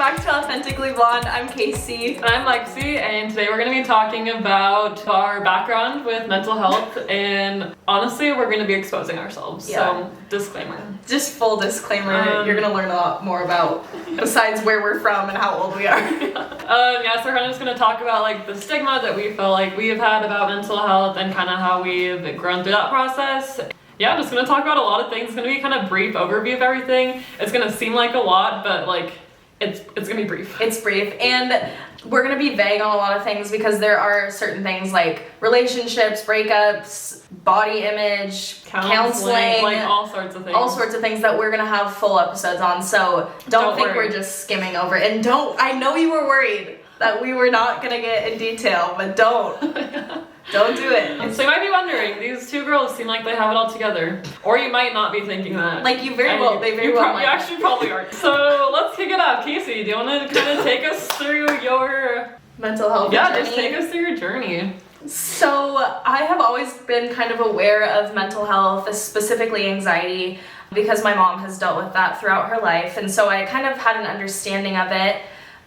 back to Authentically Blonde. I'm Casey. And I'm Lexi, and today we're going to be talking about our background with mental health, and honestly, we're going to be exposing ourselves. Yeah. So, disclaimer. Just full disclaimer, you're gonna learn a lot more about, besides where we're from and how old we are. So we're kind of just going to talk about like the stigma that we feel like we have had about mental health and kind of how we've grown through that process. Yeah, just going to talk about a lot of things. It's going to be kind of brief overview of everything. It's going to seem like a lot, but like it's going to be brief. It's brief, and we're gonna be vague on a lot of things because there are certain things like relationships, breakups, body image, counseling, like all sorts of things. All sorts of things that we're gonna have full episodes on. So don't think worry. we're just skimming over it. And I know you were worried that we were not gonna get in detail, but don't. Don't do it. So you might be wondering, these two girls seem like they have it all together. Or you might not be thinking that. Like you very well, they very you well might. You actually probably are. So let's kick it off. Casey, do you want to kind of take us through your mental health journey? journey? Just take us through your journey. So I have always been kind of aware of mental health, specifically anxiety, because my mom has dealt with that throughout her life. And so I kind of had an understanding of it.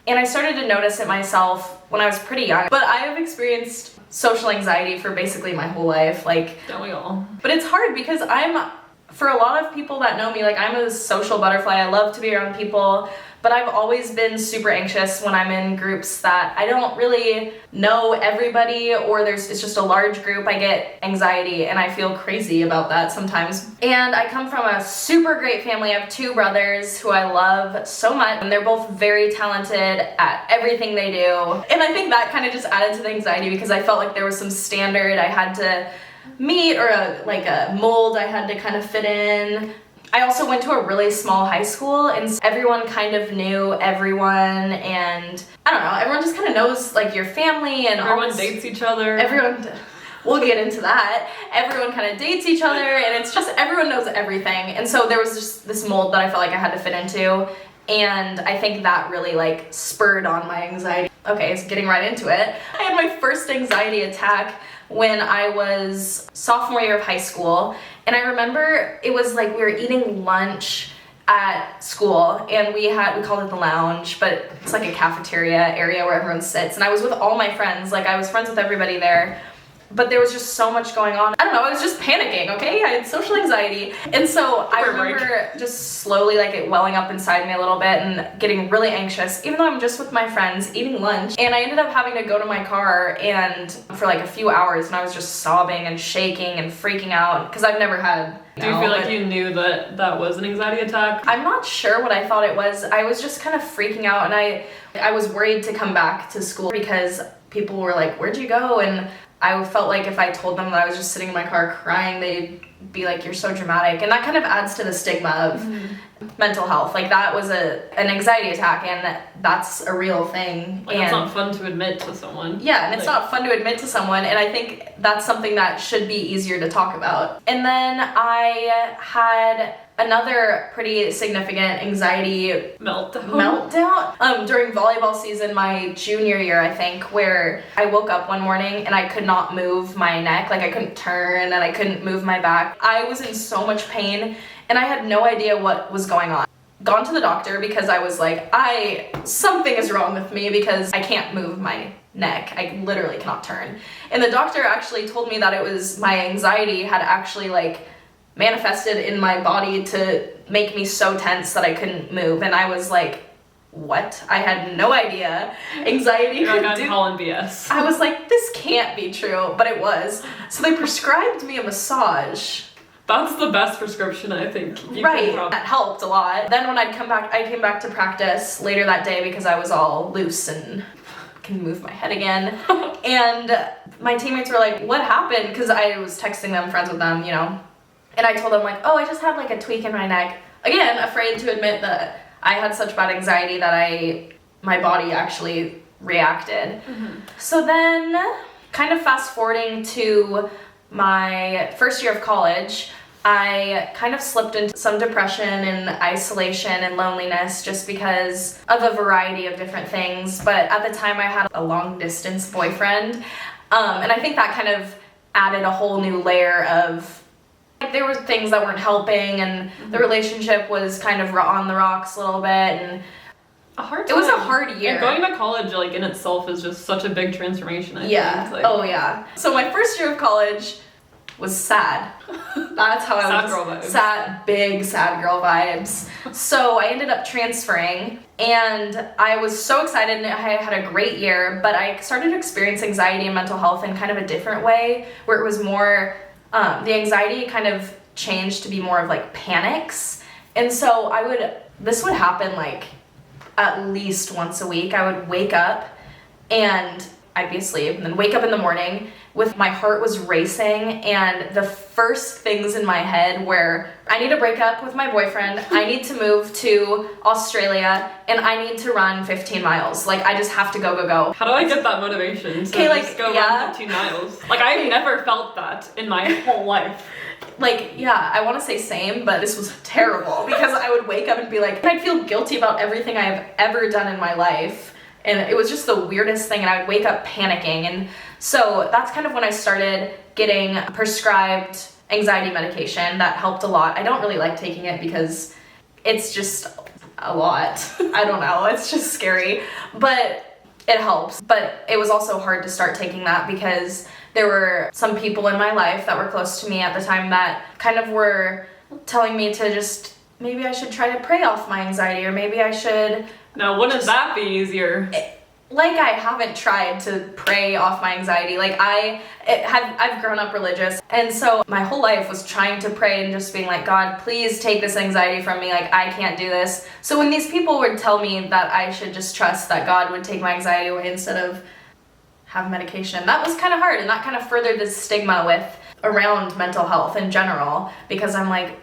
And I started to notice it myself when I was pretty young. But I have experienced social anxiety for basically my whole life. Like, don't we all? But it's hard because for a lot of people that know me, like I'm a social butterfly. I love to be around people. But I've always been super anxious when I'm in groups that I don't really know everybody, or it's just a large group. I get anxiety and I feel crazy about that sometimes. And I come from a super great family. I have two brothers who I love so much, and they're both very talented at everything they do. And I think that kind of just added to the anxiety because I felt like there was some standard I had to meet, or a mold I had to kind of fit in. I also went to a really small high school, and everyone kind of knew everyone, and I don't know, everyone just kind of knows like your family, and everyone dates each other. We'll get into that. Everyone kind of dates each other, and it's just everyone knows everything. And so there was just this mold that I felt like I had to fit into, and I think that really like spurred on my anxiety. Okay, so getting right into it. I had my first anxiety attack when I was sophomore year of high school, and I remember it was like we were eating lunch at school, and we called it the lounge, but it's like a cafeteria area where everyone sits, and I was with all my friends. Like I was friends with everybody there, but there was just so much going on. I don't know, I was just panicking, okay? I had social anxiety. And so I remember just slowly like it welling up inside me a little bit and getting really anxious, even though I'm just with my friends eating lunch. And I ended up having to go to my car and for like a few hours, and I was just sobbing and shaking and freaking out because I've never had. Do you feel like you knew that was an anxiety attack? I'm not sure what I thought it was. I was just kind of freaking out, and I was worried to come back to school because people were like, "Where'd you go?" And I felt like if I told them that I was just sitting in my car crying, they'd be like, "You're so dramatic." And that kind of adds to the stigma of mental health. Like that was an anxiety attack, and that's a real thing. Like, and it's not fun to admit to someone. Yeah, and it's not fun to admit to someone, and I think that's something that should be easier to talk about. And then I had another pretty significant anxiety meltdown during volleyball season my junior year, I think, where I woke up one morning and I could not move my neck. Like I couldn't turn and I couldn't move my back. I was in so much pain and I had no idea what was going on. Gone to the doctor because I was like, something is wrong with me because I can't move my neck. I literally cannot turn. And the doctor actually told me that it was my anxiety had actually like manifested in my body to make me so tense that I couldn't move. And I was like, what? I had no idea anxiety You're could like, do. I'm calling BS. I was like, this can't be true, but it was. So they prescribed me a massage. That's the best prescription, I think. That helped a lot. Then when I came back to practice later that day because I was all loose and can move my head again. And my teammates were like, what happened? Because I was texting them, friends with them, you know. And I told them like, oh, I just had like a tweak in my neck. Again, afraid to admit that I had such bad anxiety that my body actually reacted. So then, kind of fast forwarding to my first year of college, I kind of slipped into some depression and isolation and loneliness just because of a variety of different things. But at the time I had a long distance boyfriend. And I think that kind of added a whole new layer of, like, there were things that weren't helping, and the relationship was kind of on the rocks a little bit, and a hard It was a time. hard year. And going to college, like, in itself is just such a big transformation, I Yeah. think. Like, Oh, yeah. So my first year of college was sad. That's how I Sad was. girl vibes. Sad, big sad girl vibes. So I ended up transferring, and I was so excited, and I had a great year, but I started to experience anxiety and mental health in kind of a different way, where it was more, the anxiety kind of changed to be more of like panics. And so this would happen like at least once a week. I would wake up and I'd be asleep and then wake up in the morning with my heart was racing, and the first things in my head were, I need to break up with my boyfriend, I need to move to Australia, and I need to run 15 miles. Like, I just have to go. How do I get that motivation to Okay, like, just go yeah. run 15 miles? Like, I've never felt that in my whole life. Like, yeah, I want to say same, but this was terrible because I would wake up and be like, I'd feel guilty about everything I have ever done in my life. And it was just the weirdest thing, and I would wake up panicking. And so that's kind of when I started getting prescribed anxiety medication. That helped a lot. I don't really like taking it because it's just a lot. I don't know, it's just scary, but it helps. But it was also hard to start taking that because there were some people in my life that were close to me at the time that kind of were telling me to just, maybe I should try to pray off my anxiety, or maybe I should. Now, wouldn't that be easier? Like, I haven't tried to pray off my anxiety. Like, I've grown up religious, and so my whole life was trying to pray and just being like, God, please take this anxiety from me. Like, I can't do this. So when these people would tell me that I should just trust that God would take my anxiety away instead of have medication, that was kind of hard, and that kind of furthered the stigma around mental health in general, because I'm like,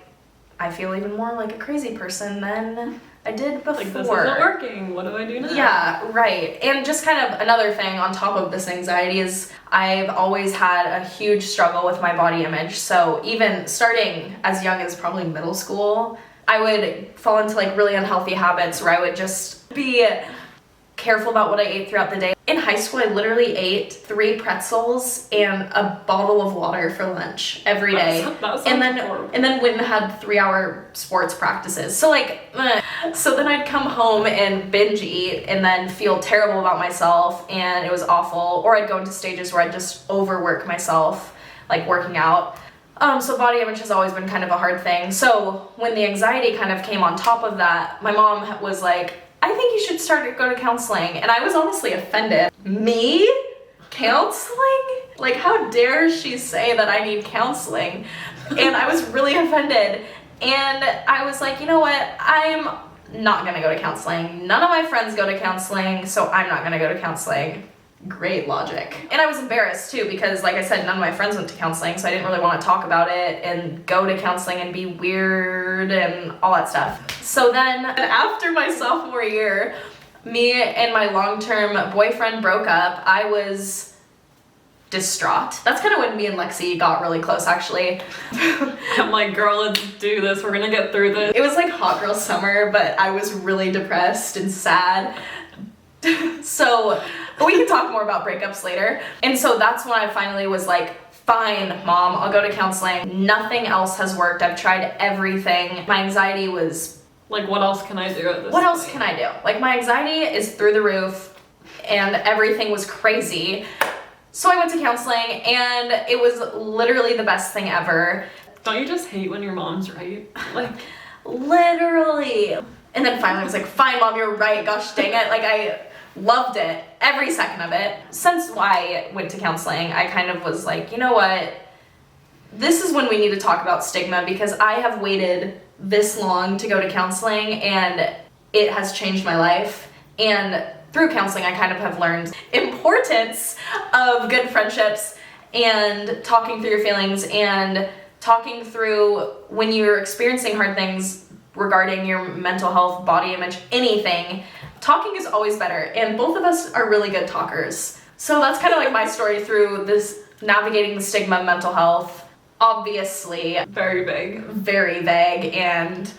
I feel even more like a crazy person than I did before. Like, this isn't working. What do I do now? Yeah, right. And just kind of another thing on top of this anxiety is I've always had a huge struggle with my body image. So even starting as young as probably middle school, I would fall into like really unhealthy habits where I would just be careful about what I ate throughout the day. In high school, I literally ate 3 pretzels and a bottle of water for lunch every day. That sounds horrible. And then went and had 3-hour sports practices. So so then I'd come home and binge eat and then feel terrible about myself, and it was awful. Or I'd go into stages where I'd just overwork myself, like working out. So body image has always been kind of a hard thing. So when the anxiety kind of came on top of that, my mom was like, I think you should go to counseling. And I was honestly offended. Me? Counseling? Like, how dare she say that I need counseling? And I was really offended. And I was like, you know what? I'm not gonna go to counseling. None of my friends go to counseling, so I'm not gonna go to counseling. Great logic. And I was embarrassed too, because like I said, none of my friends went to counseling, so I didn't really want to talk about it and go to counseling and be weird and all that stuff. So then after my sophomore year, me and my long-term boyfriend broke up. I was distraught. That's kind of when me and Lexi got really close, actually. I'm like, girl, let's do this. We're gonna get through this. It was like hot girl summer, but I was really depressed and sad. But we can talk more about breakups later. And so that's when I finally was like, fine, Mom, I'll go to counseling. Nothing else has worked. I've tried everything. My anxiety was... Like, what else can I do at this What else point? can I do? Like, my anxiety is through the roof, and everything was crazy. So I went to counseling, and it was literally the best thing ever. Don't you just hate when your mom's right? Like, Literally. And then finally I was like, fine, Mom, you're right. Gosh dang it. Like, I loved it. Every second of it. Since I went to counseling, I kind of was like, you know what? This is when we need to talk about stigma, because I have waited this long to go to counseling, and it has changed my life. And through counseling, I kind of have learned importance of good friendships and talking through your feelings and talking through when you're experiencing hard things regarding your mental health, body image, anything. Talking is always better, and both of us are really good talkers. So that's kind of like my story through this navigating the stigma of mental health. Obviously, very vague. very vague, and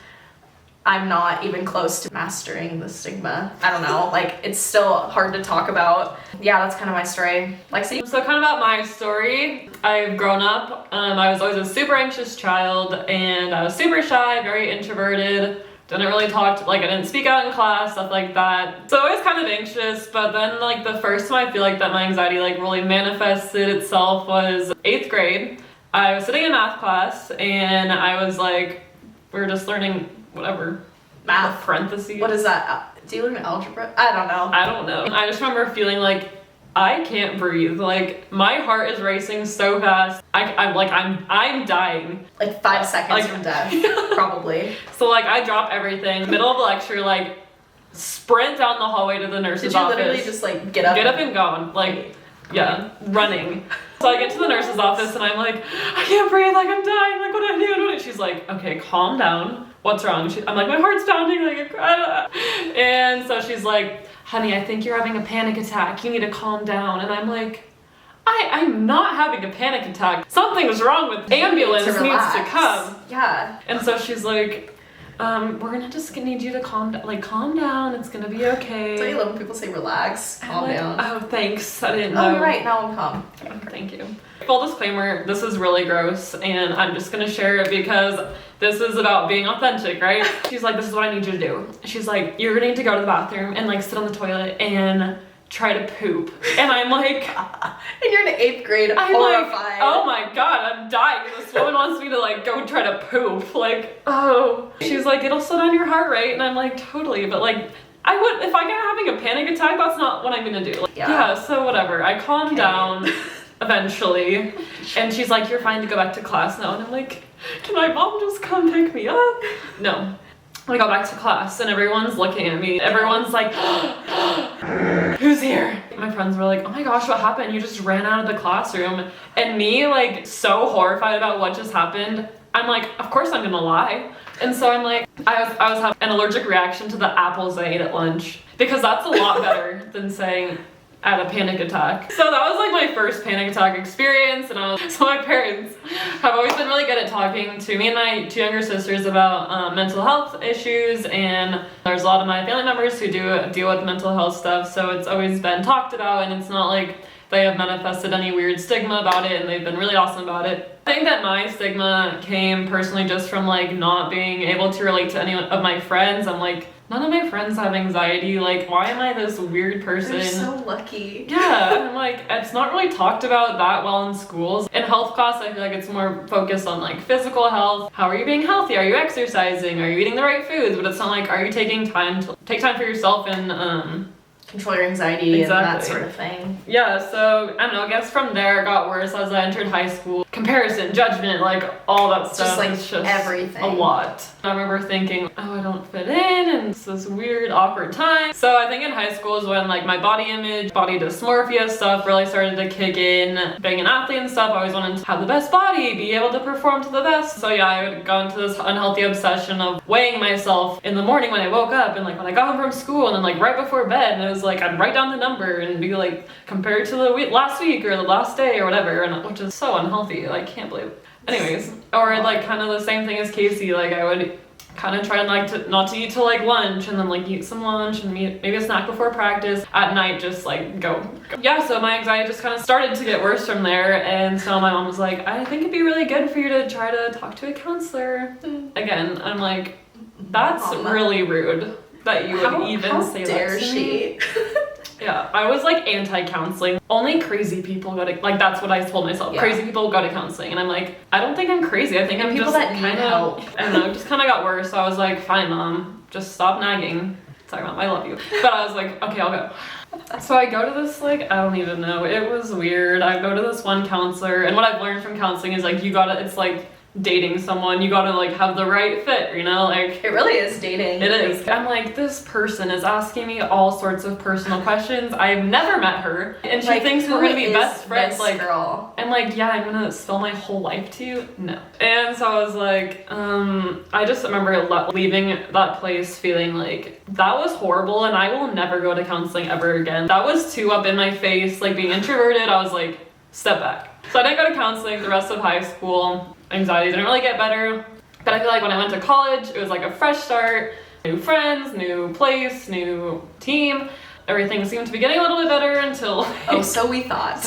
I'm not even close to mastering the stigma. I don't know, like, it's still hard to talk about. Yeah, that's kind of my story. Lexi? So kind of about my story, I've grown up, I was always a super anxious child, and I was super shy, very introverted, Didn't really talk to, like, I didn't speak out in class, stuff like that. So I was kind of anxious, but then like the first time I feel like that my anxiety like really manifested itself was 8th grade. I was sitting in math class and I was like, we were just learning whatever. Math. Parentheses. What is that? Do you learn algebra? I don't know. I don't know. I just remember feeling like I can't breathe. Like my heart is racing so fast. I'm dying. Like 5 seconds Like- from death, probably. So like I drop everything, middle of the lecture, like sprint down the hallway to the nurse's Did you office. literally just like get up? And go. Like, yeah, running. So I get to the nurse's office and I'm like, I can't breathe, like I'm dying, like what do I do? And she's like, okay, calm down. What's wrong? I'm like, my heart's pounding, like, and so she's like, honey, I think you're having a panic attack. You need to calm down. And I'm like, I'm not having a panic attack. Something's wrong with ambulance needs to relax. come. Yeah. And so she's like, we're gonna just need you to calm down, it's gonna be okay. Don't you love when people say relax, I'm calm like, down? oh, thanks, I didn't know. Oh, right, now I'm calm. Thank you. Full disclaimer, this is really gross and I'm just gonna share it because this is about being authentic, right? She's like, this is what I need you to do. She's like, you're gonna need to go to the bathroom and like sit on the toilet and try to poop. And I'm like, And you're in 8th grade, I'm horrified. like, oh my god, I'm dying. This woman wants me to like go try to poop. Like, oh. She's like, it'll slow down your heart rate. And I'm like, totally. But like, I would, if I get having a panic attack, that's not what I'm gonna do. Like, yeah, so whatever. I calmed down eventually. And she's like, you're fine to go back to class now. And I'm like, can my mom just come pick me up? No. I go back to class and everyone's looking at me. Everyone's like, who's here? My friends were like, oh my gosh, what happened? You just ran out of the classroom. And me, like, so horrified about what just happened, I'm like, of course I'm gonna lie. And so I'm like, I was having an allergic reaction to the apples I ate at lunch. Because that's a lot better than saying I had a panic attack. So that was like my first panic attack experience, and so my parents have always been really good at talking to me and my 2 younger sisters about mental health issues, and there's a lot of my family members who do deal with mental health stuff, so it's always been talked about, and it's not like they have manifested any weird stigma about it, and they've been really awesome about it. I think that my stigma came personally just from like not being able to relate to any of my friends. I'm like, none of my friends have anxiety, like why am I this weird person? You're so lucky. Yeah, I'm like, it's not really talked about that well in schools. In health class, I feel like it's more focused on like physical health. How are you being healthy? Are you exercising? Are you eating the right foods? But it's not like, are you taking time for yourself and Control your anxiety and that Exactly. sort of thing. yeah, so I don't know, I guess from there it got worse as I entered high school. Comparison, judgment, like all that stuff. like It's just everything. a lot. I remember thinking, oh, I don't fit in and it's this weird, awkward time. So I think in high school is when like my body image, body dysmorphia stuff really started to kick in. Being an athlete and stuff, I always wanted to have the best body, be able to perform to the best. So yeah, I would go into this unhealthy obsession of weighing myself in the morning when I woke up and like when I got home from school and then like right before bed, and it was like I'd write down the number and be like compared to the last week or the last day or whatever, and which is so unhealthy. I can't believe it. Anyways, or like kind of the same thing as Casey, like I would kind of try not to eat till like lunch and then like eat some lunch and maybe a snack before practice. At night just like go. Yeah, so my anxiety just kind of started to get worse from there, and so my mom was like, I think it'd be really good for you to try to talk to a counselor. Again, I'm like, that's Mama. really rude that you would even how say dare that to me. she? Yeah, I was like anti-counseling. Only crazy people go to, like that's what I told myself. Yeah. Crazy people go to counseling, and I'm like, I don't think I'm crazy. I think I'm People just that need kind help. of, I don't know, it just kind of got worse. So I was like, fine, mom, just stop nagging. Sorry, mom, I love you. But I was like, okay, I'll go. So I go to this, like, I don't even know. It was weird. I go to this one counselor, and what I've learned from counseling is like, it's like dating someone. You gotta like have the right fit, you know, like. It really is dating. It is. I'm like, this person is asking me all sorts of personal questions. I've never met her, and she Like, thinks who we're gonna be is best friends. this Like, girl. I'm like, yeah, I'm gonna spill my whole life to you. No. And so I was like, I just remember leaving that place feeling like that was horrible, and I will never go to counseling ever again. That was too up in my face. Like being introverted, I was like, step back. So I didn't go to counseling the rest of high school. Anxiety didn't really get better. But I feel like when I went to college, it was like a fresh start, new friends, new place, new team. Everything seemed to be getting a little bit better until Oh, so we thought.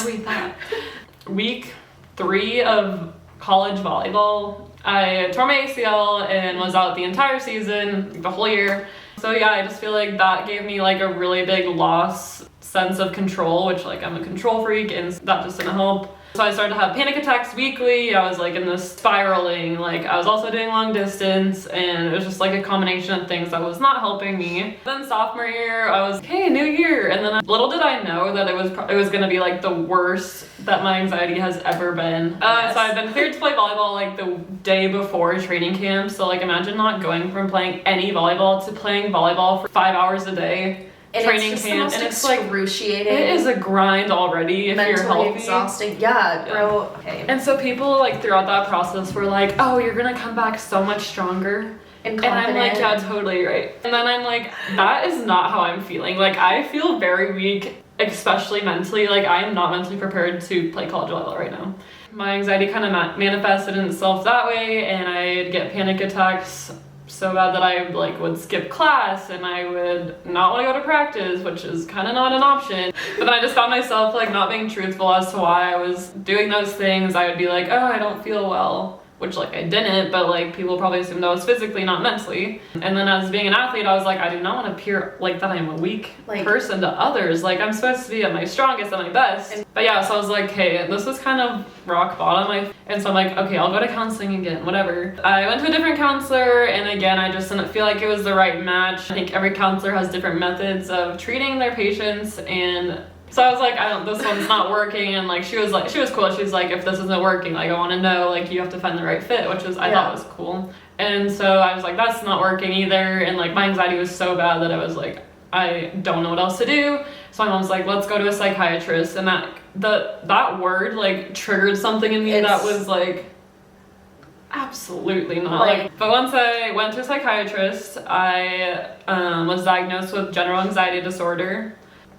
week 3 of college volleyball. I tore my ACL and was out the entire season, the whole year. So yeah, I just feel like that gave me like a really big loss sense of control, which like I'm a control freak and that just didn't help. So I started to have panic attacks weekly. I was like in this spiraling, like I was also doing long distance, and it was just like a combination of things that was not helping me. Then sophomore year, I was, hey, new year. And then little did I know that it was gonna be like the worst that my anxiety has ever been. So I've been cleared to play volleyball like the day before training camp. So like imagine not going from playing any volleyball to playing volleyball for 5 hours a day. And Training it's just camp, the most and it's like excruciating. it is a grind already if mentally you're healthy. exhausting. Yeah, bro. Okay. And so people like throughout that process were like, oh, you're gonna come back so much stronger. And I'm like, confident. yeah, totally right. And then I'm like, that is not how I'm feeling. Like I feel very weak, especially mentally. Like I am not mentally prepared to play college volleyball right now. My anxiety kind of manifested itself that way, and I'd get panic attacks so bad that I like would skip class and I would not want to go to practice, which is kind of not an option. But then I just found myself like not being truthful as to why I was doing those things. I would be like, oh, I don't feel well, which like I didn't, but like people probably assumed I was physically, not mentally. And then as being an athlete, I was like, I do not want to appear like that I'm a weak person to others. Like I'm supposed to be at my strongest, at my best. But yeah, so I was like, hey, this is kind of rock bottom. And so I'm like, okay, I'll go to counseling again, whatever. I went to a different counselor, and again, I just didn't feel like it was the right match. I think every counselor has different methods of treating their patients, and so I was like, this one's not working. And like she was cool. She's like, if this isn't working, like I want to know, like you have to find the right fit, which was I thought was cool. And so I was like, that's not working either. And like my anxiety was so bad that I was like, I don't know what else to do. So my mom's like, let's go to a psychiatrist. And that word like triggered something in me that was like, absolutely not. But once I went to a psychiatrist, I was diagnosed with general anxiety disorder.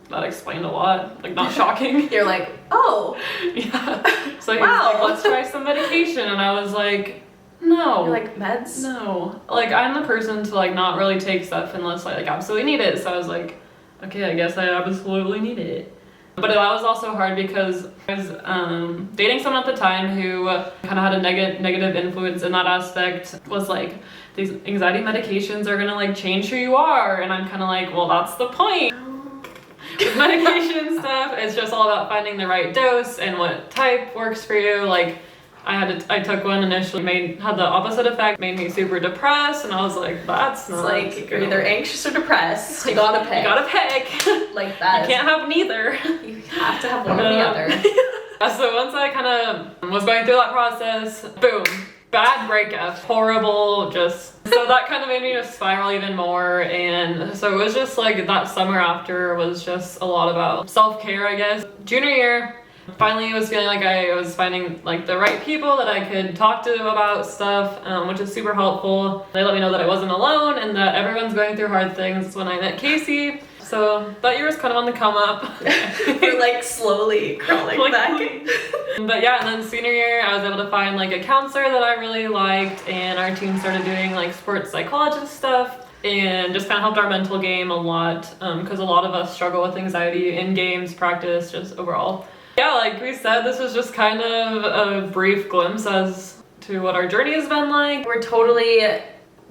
That explained a lot, like not shocking. You're like, oh. Yeah. So he was like, let's try some medication. And I was like, no. You're like, meds? No. Like I'm the person to like not really take stuff unless I like absolutely need it. So I was like, okay, I guess I absolutely need it. But that was also hard because I was dating someone at the time who kind of had a negative influence in that aspect. Was like, these anxiety medications are gonna like change who you are. And I'm kind of like, well, that's the point. With medication stuff, it's just all about finding the right dose and what type works for you. Like I took one initially, had the opposite effect, made me super depressed, and I was like, that's not like you're either anxious or depressed. You gotta pick. You gotta pick. Like that. You can't have neither. You have to have one or the other. So once I kind of was going through that process, boom. Bad breakup, horrible, so that kind of made me just spiral even more. And so it was just like that summer after was just a lot about self-care, I guess. Junior year, finally was feeling like I was finding like the right people that I could talk to about stuff, which is super helpful. They let me know that I wasn't alone and that everyone's going through hard things. When I met Casey, so that year was kind of on the come up. We're like slowly crawling back. But yeah, and then senior year, I was able to find like a counselor that I really liked, and our team started doing like sports psychologist stuff, and just kind of helped our mental game a lot, because a lot of us struggle with anxiety in games, practice, just overall. Yeah, like we said, this was just kind of a brief glimpse as to what our journey has been like.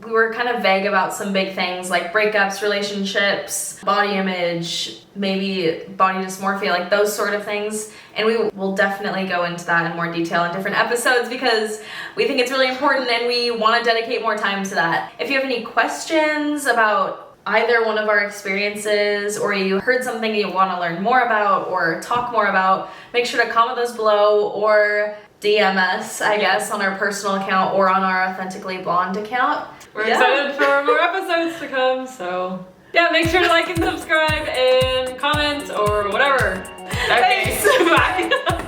We were kind of vague about some big things like breakups, relationships, body image, maybe body dysmorphia, like those sort of things. And we will definitely go into that in more detail in different episodes because we think it's really important and we want to dedicate more time to that. If you have any questions about either one of our experiences, or you heard something you want to learn more about or talk more about, make sure to comment those below or DM us, I guess, on our personal account or on our Authentically Blonde account. We're excited for more episodes to come, so yeah, make sure to like and subscribe and comment or whatever. Okay, Thanks. bye.